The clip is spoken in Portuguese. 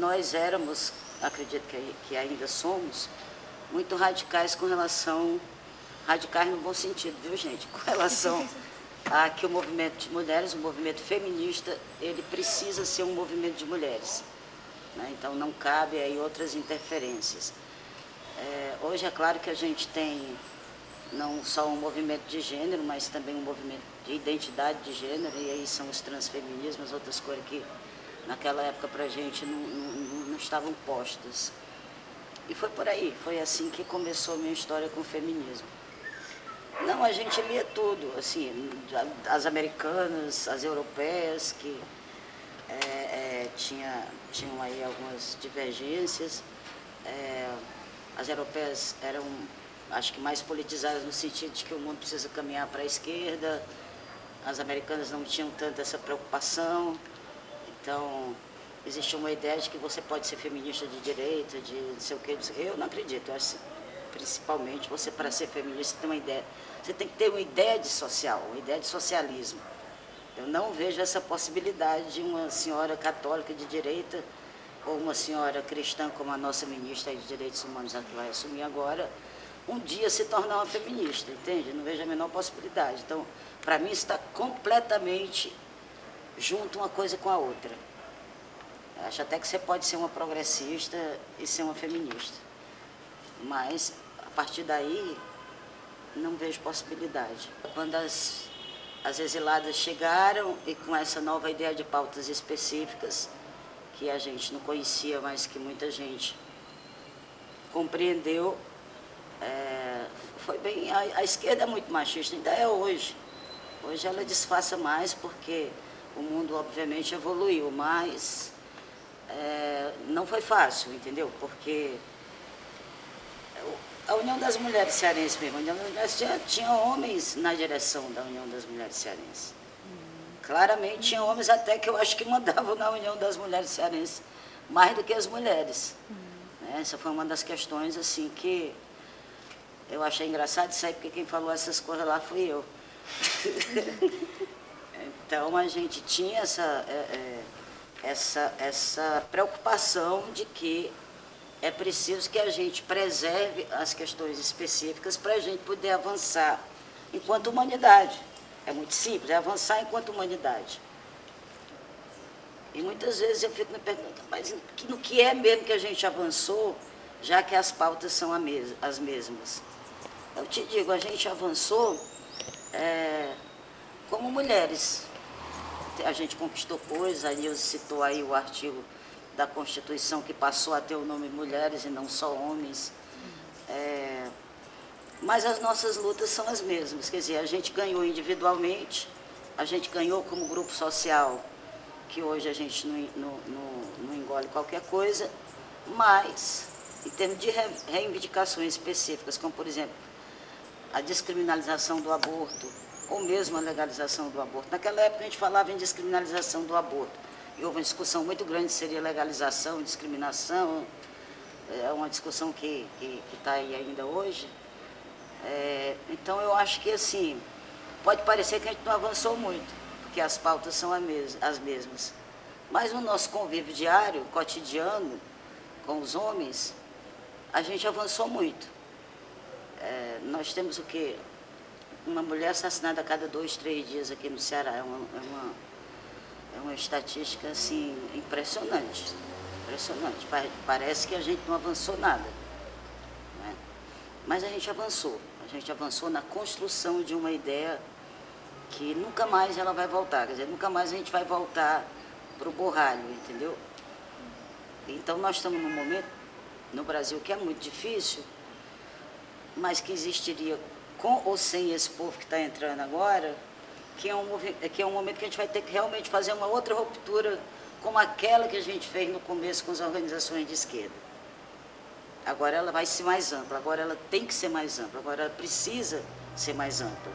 nós éramos, acredito que ainda somos, muito radicais com relação, radicais no bom sentido, viu gente? Com relação a que o movimento de mulheres, o movimento feminista, ele precisa ser um movimento de mulheres, né? Então não cabe aí outras interferências. Hoje é claro que a gente tem não só um movimento de gênero, mas também um movimento de identidade de gênero, e aí são os transfeminismos, outras coisas que naquela época para a gente não estavam postas. E foi por aí, foi assim que começou a minha história com o feminismo. Não, a gente lia tudo, assim, as americanas, as europeias, que tinham aí algumas divergências. As europeias eram, acho que mais politizadas no sentido de que o mundo precisa caminhar para a esquerda. As americanas não tinham tanto essa preocupação. Então, existia uma ideia de que você pode ser feminista de direita, de não sei o quê. Eu não acredito. Eu acho, principalmente, você para ser feminista tem uma ideia. Você tem que ter uma ideia de social, uma ideia de socialismo. Eu não vejo essa possibilidade de uma senhora católica de direita ou uma senhora cristã, como a nossa ministra de Direitos Humanos, a que vai assumir agora, um dia se tornar uma feminista, entende? Não vejo a menor possibilidade. Então, para mim, está completamente junto uma coisa com a outra. Eu acho até que você pode ser uma progressista e ser uma feminista. Mas, a partir daí, não vejo possibilidade. Quando as exiladas chegaram e com essa nova ideia de pautas específicas, que a gente não conhecia, mas que muita gente compreendeu, foi bem... A esquerda é muito machista, ainda é hoje. Hoje ela disfarça mais porque o mundo, obviamente, evoluiu, mas não foi fácil, entendeu? Porque a União das Mulheres Cearenses mesmo, a União das Mulheres tinha homens na direção da União das Mulheres Cearenses. Claramente tinha homens até que eu acho que mandavam na União das Mulheres Cearenses mais do que as mulheres. Essa foi uma das questões assim que eu achei engraçado isso aí, porque quem falou essas coisas lá fui eu. Então a gente tinha essa preocupação de que é preciso que a gente preserve as questões específicas para a gente poder avançar enquanto humanidade. É muito simples, é avançar enquanto humanidade. E muitas vezes eu fico me perguntando, mas no que é mesmo que a gente avançou, já que as pautas são as mesmas? Eu te digo, a gente avançou como mulheres. A gente conquistou coisas, a Nilce citou aí o artigo da Constituição que passou a ter o nome mulheres e não só homens. Mas as nossas lutas são as mesmas, quer dizer, a gente ganhou individualmente, a gente ganhou como grupo social, que hoje a gente não engole qualquer coisa, mas em termos de reivindicações específicas, como por exemplo, a descriminalização do aborto, ou mesmo a legalização do aborto. Naquela época a gente falava em descriminalização do aborto, e houve uma discussão muito grande se seria legalização, discriminação, é uma discussão que está aí ainda hoje. Então eu acho que assim, pode parecer que a gente não avançou muito, porque as pautas são as mesmas. Mas no nosso convívio diário, cotidiano, com os homens, a gente avançou muito. Nós temos o quê? Uma mulher assassinada a cada 2, 3 dias aqui no Ceará. É uma estatística assim, impressionante. Impressionante. Parece que a gente não avançou nada. Né? Mas a gente avançou. A gente avançou na construção de uma ideia que nunca mais ela vai voltar. Quer dizer, nunca mais a gente vai voltar para o borralho, entendeu? Então nós estamos num momento no Brasil que é muito difícil, mas que existiria com ou sem esse povo que está entrando agora, que é um momento que a gente vai ter que realmente fazer uma outra ruptura como aquela que a gente fez no começo com as organizações de esquerda. Agora ela vai ser mais ampla, agora ela tem que ser mais ampla, agora ela precisa ser mais ampla.